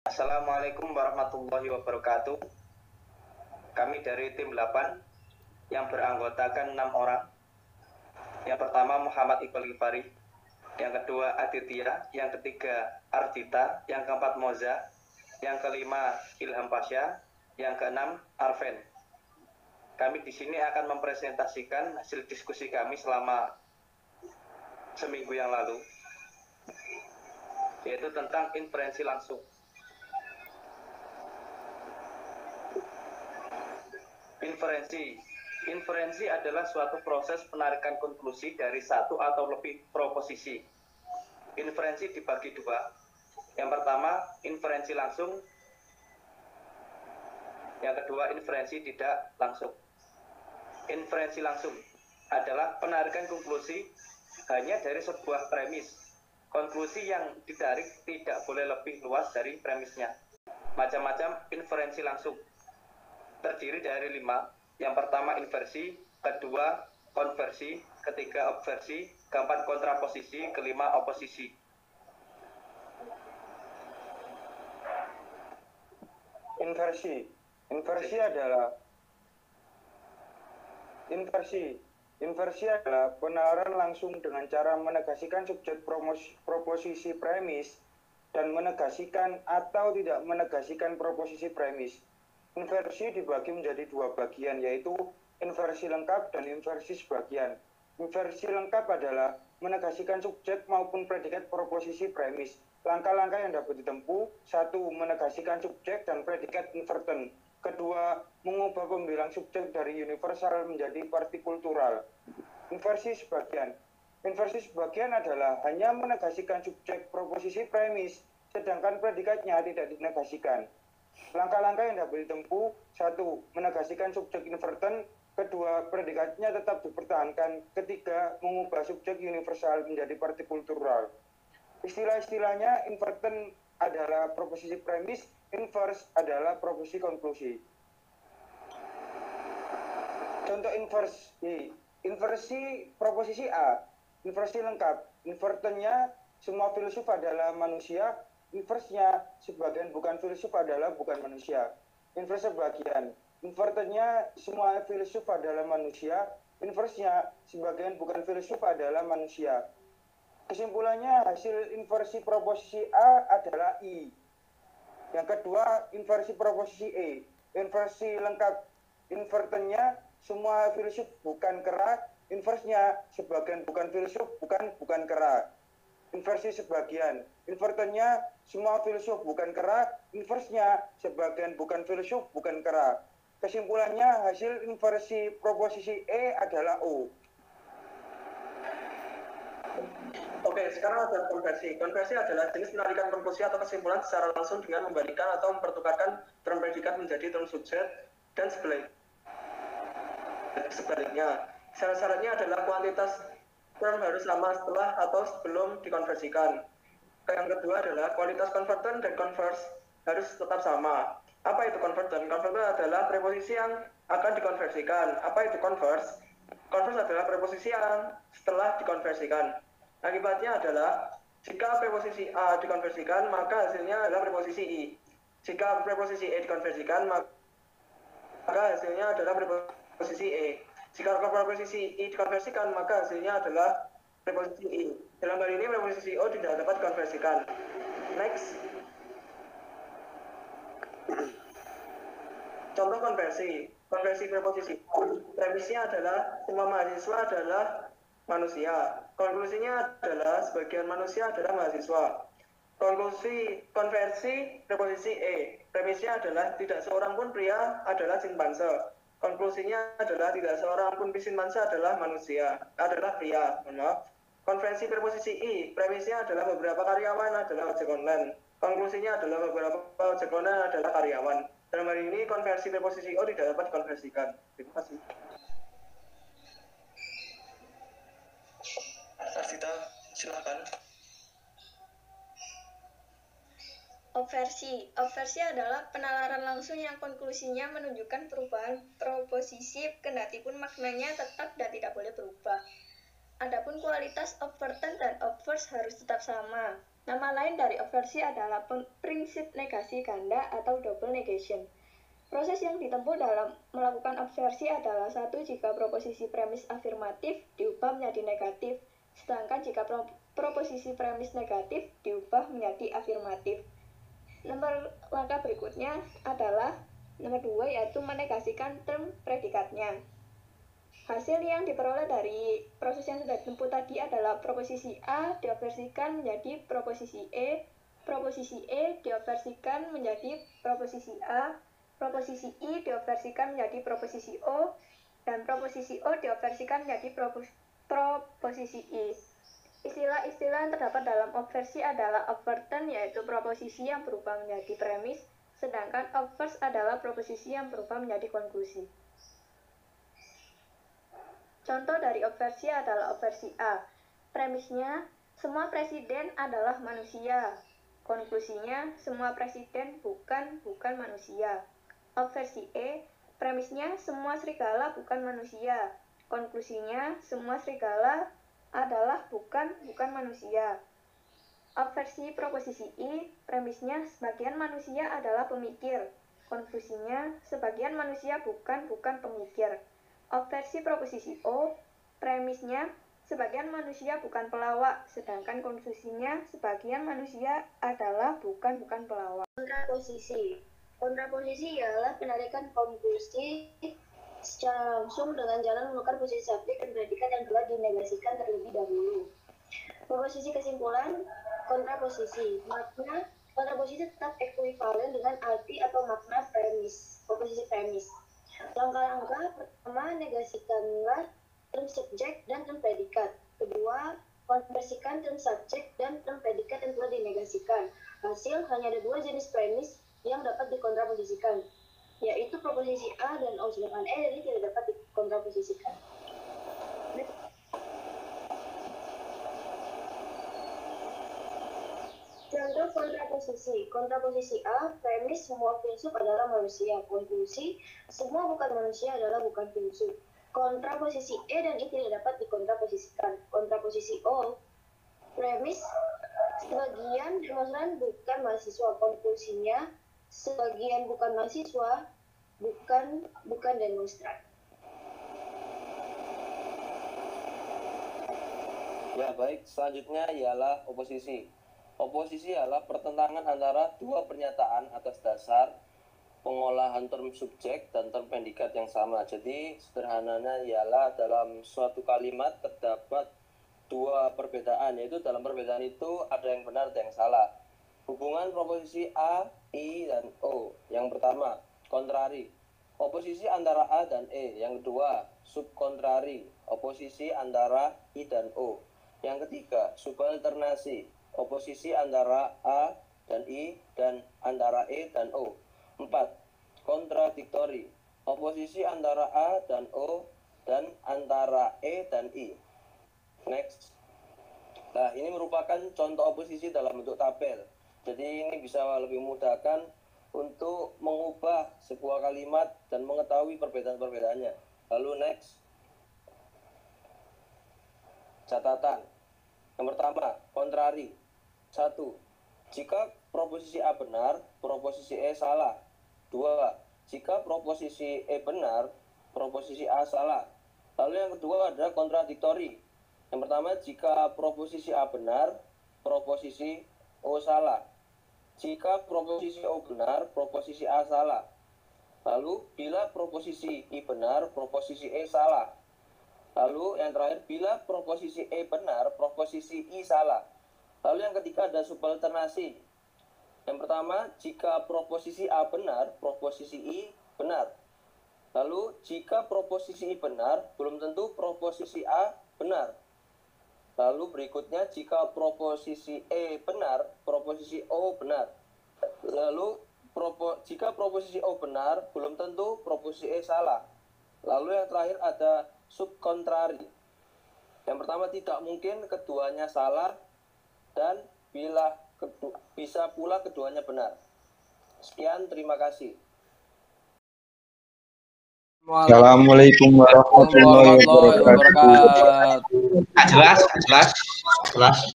Assalamualaikum warahmatullahi wabarakatuh. Kami dari tim 8 yang beranggotakan 6 orang. Yang pertama Muhammad Iqbal Ghifari, yang kedua Aditya, yang ketiga Ardita, yang keempat Moza, yang kelima Ilham Pasha, yang keenam Arven. Kami di sini akan mempresentasikan hasil diskusi kami selama seminggu yang lalu, yaitu tentang inferensi langsung. Inferensi adalah suatu proses penarikan konklusi dari satu atau lebih proposisi. Inferensi dibagi dua. Yang pertama, inferensi langsung. Yang kedua, inferensi tidak langsung. Inferensi langsung adalah penarikan konklusi hanya dari sebuah premis. Konklusi yang ditarik tidak boleh lebih luas dari premisnya. Macam-macam inferensi langsung terdiri dari 5. Yang pertama inversi, kedua konversi, ketiga obversi, keempat kontraposisi, kelima oposisi. Inversi adalah penalaran langsung dengan cara menegaskan subjek proposisi premis dan menegaskan atau tidak menegaskan proposisi premis. Inversi dibagi menjadi dua bagian, yaitu inversi lengkap dan inversi sebagian. Inversi lengkap adalah menegaskan subjek maupun predikat proposisi premis. Langkah-langkah yang dapat ditempuh: 1. Menegaskan subjek dan predikat inverten. Kedua, mengubah pembilang subjek dari universal menjadi partikultural. Inversi sebagian adalah hanya menegaskan subjek proposisi premis, sedangkan predikatnya tidak dinegasikan. Langkah-langkah yang dapat ditempuh: 1. Menegaskan subjek inverten. Kedua, predikatnya tetap dipertahankan. Ketiga, mengubah subjek universal menjadi partikultural. Istilah-istilahnya: inverten adalah proposisi premis, inverse adalah proposisi konklusi. Contoh inversi proposisi A, inversi lengkap. Invertennya semua filsuf adalah manusia, inversnya sebagian bukan filsuf adalah bukan manusia. Inverse sebagian, invertennya semua filsuf adalah manusia, inversnya sebagian bukan filsuf adalah manusia. Kesimpulannya, hasil inversi proposisi A adalah I. Yang kedua, inversi proposisi E, inversi lengkap. Invertennya semua filsuf bukan kera, inversnya sebagian bukan filsuf bukan kera. Inversi sebagian, invertennya semua filsuf bukan kera, inversnya sebagian bukan filsuf bukan kera. Kesimpulannya, hasil inversi proposisi E adalah O. Oke, sekarang ada konversi. Konversi adalah jenis penarikan konklusi atau kesimpulan secara langsung dengan membalikan atau mempertukarkan term predikat menjadi term subjek dan sebaliknya. Syarat-syaratnya adalah kuantitas term harus sama setelah atau sebelum dikonversikan. Yang kedua adalah kualitas konverten dan converse harus tetap sama. Apa itu konverten? Konverten adalah preposisi yang akan dikonversikan. Apa itu converse? Converse adalah preposisi yang setelah dikonversikan. Akibatnya adalah jika preposisi A dikonversikan, maka hasilnya adalah preposisi I. Jika preposisi E dikonversikan, maka hasilnya adalah preposisi E. Jika preposisi I dikonversikan, maka hasilnya adalah preposisi I. Dalam hal ini preposisi O tidak dapat dikonversikan. Next. Contoh konversi. Konversi preposisi O. Premisnya adalah semua mahasiswa adalah manusia. Konklusinya adalah sebagian manusia adalah mahasiswa. Konversi preposisi E. Premisnya adalah tidak seorang pun pria adalah simpanse. Konklusinya adalah tidak seorang pun simpanse adalah pria. Konversi preposisi I. Premisnya adalah beberapa karyawan adalah ojek online. Konklusinya adalah beberapa ojek online adalah karyawan. Dalam hal ini konversi preposisi O tidak dapat dikonversikan. Terima kasih. Ardita, silakan. Obversi adalah penalaran langsung yang konklusinya menunjukkan perubahan proposisi kendatipun maknanya tetap dan tidak boleh berubah. Adapun kualitas obverten dan obverse harus tetap sama. Nama lain dari obversi adalah prinsip negasi ganda atau double negation. Proses yang ditempuh dalam melakukan obversi adalah satu, jika proposisi premis afirmatif diubah menjadi negatif, sedangkan jika proposisi premis negatif diubah menjadi afirmatif. Langkah berikutnya adalah nomor 2, yaitu menegasikan term predikatnya. Hasil yang diperoleh dari proses yang sudah ditempuh tadi adalah proposisi A diobversikan menjadi proposisi E diobversikan menjadi proposisi A, proposisi I diobversikan menjadi proposisi O, dan proposisi O diobversikan menjadi proposisi I. Istilah-istilah yang terdapat dalam obversi adalah obverten, yaitu proposisi yang berubah menjadi premis, sedangkan obverse adalah proposisi yang berubah menjadi konklusi. Contoh dari obversi adalah obversi A. Premisnya, semua presiden adalah manusia. Konklusinya, semua presiden bukan manusia. Obversi E. Premisnya, semua serigala bukan manusia. Konklusinya, semua serigala adalah bukan manusia. Obversi proposisi I. Premisnya, sebagian manusia adalah pemikir. Konklusinya, sebagian manusia bukan pemikir. Obversi proposisi O, premisnya sebagian manusia bukan pelawak, sedangkan konklusinya sebagian manusia adalah bukan pelawak. Kontraposisi ialah penarikan konklusi secara langsung dengan jalan menukar posisi subjek dan predikat yang telah dinegasikan terlebih dahulu. Proposisi kesimpulan kontraposisi. Makna kontraposisi tetap ekuivalen dengan arti atau makna proposisi premis. Langkah-langkah pertama, negasikanlah term subjek dan term predikat. Kedua, konversikan term subjek dan term predikat yang telah dinegasikan. Hasil, hanya ada dua jenis premis yang dapat dikontraposisikan, yaitu proposisi A dan O, sedangkan E dan I tidak dapat dikontraposisikan. Contoh kontraposisi A, premis semua filsuf adalah manusia. Konklusi, semua bukan manusia adalah bukan filsuf. Kontraposisi E dan I tidak dapat dikontraposisikan. Kontraposisi O, premis sebagian demonstran bukan mahasiswa. Konklusinya, sebagian bukan mahasiswa bukan demonstran. Ya baik, selanjutnya ialah oposisi. Oposisi adalah pertentangan antara dua pernyataan atas dasar pengolahan term subjek dan term predikat yang sama. Jadi sederhananya ialah dalam suatu kalimat terdapat dua perbedaan, yaitu dalam perbedaan itu ada yang benar ada yang salah. Hubungan proposisi A, I, dan O. Yang pertama, kontrari. Oposisi antara A dan E. Yang kedua, subkontrari. Oposisi antara I dan O. Yang ketiga, subalternasi. Oposisi antara A dan I dan antara E dan O. 4. Kontradiktori. Oposisi antara A dan O dan antara E dan I. Next. Nah, ini merupakan contoh oposisi dalam bentuk tabel. Jadi ini bisa lebih memudahkan untuk mengubah sebuah kalimat dan mengetahui perbedaan-perbedaannya. Lalu next. Catatan. Yang pertama, kontrari. 1. Jika proposisi A benar, proposisi E salah. 2. Jika proposisi E benar, proposisi A salah. Lalu yang kedua adalah kontradiktori. Yang pertama, jika proposisi A benar, proposisi O salah. Jika proposisi O benar, proposisi A salah. Lalu, bila proposisi I benar, proposisi E salah. Lalu yang terakhir, bila proposisi E benar, proposisi I salah. Lalu yang ketiga ada subalternasi. Yang pertama, jika proposisi A benar, proposisi I benar. Lalu jika proposisi I benar, belum tentu proposisi A benar. Lalu berikutnya, jika proposisi E benar, proposisi O benar. Lalu jika proposisi O benar, belum tentu proposisi E salah. Lalu yang terakhir ada subkontrari. Yang pertama, tidak mungkin keduanya salah, dan bisa pula keduanya benar. Sekian, terima kasih. Assalamualaikum warahmatullahi wabarakatuh. Jelas.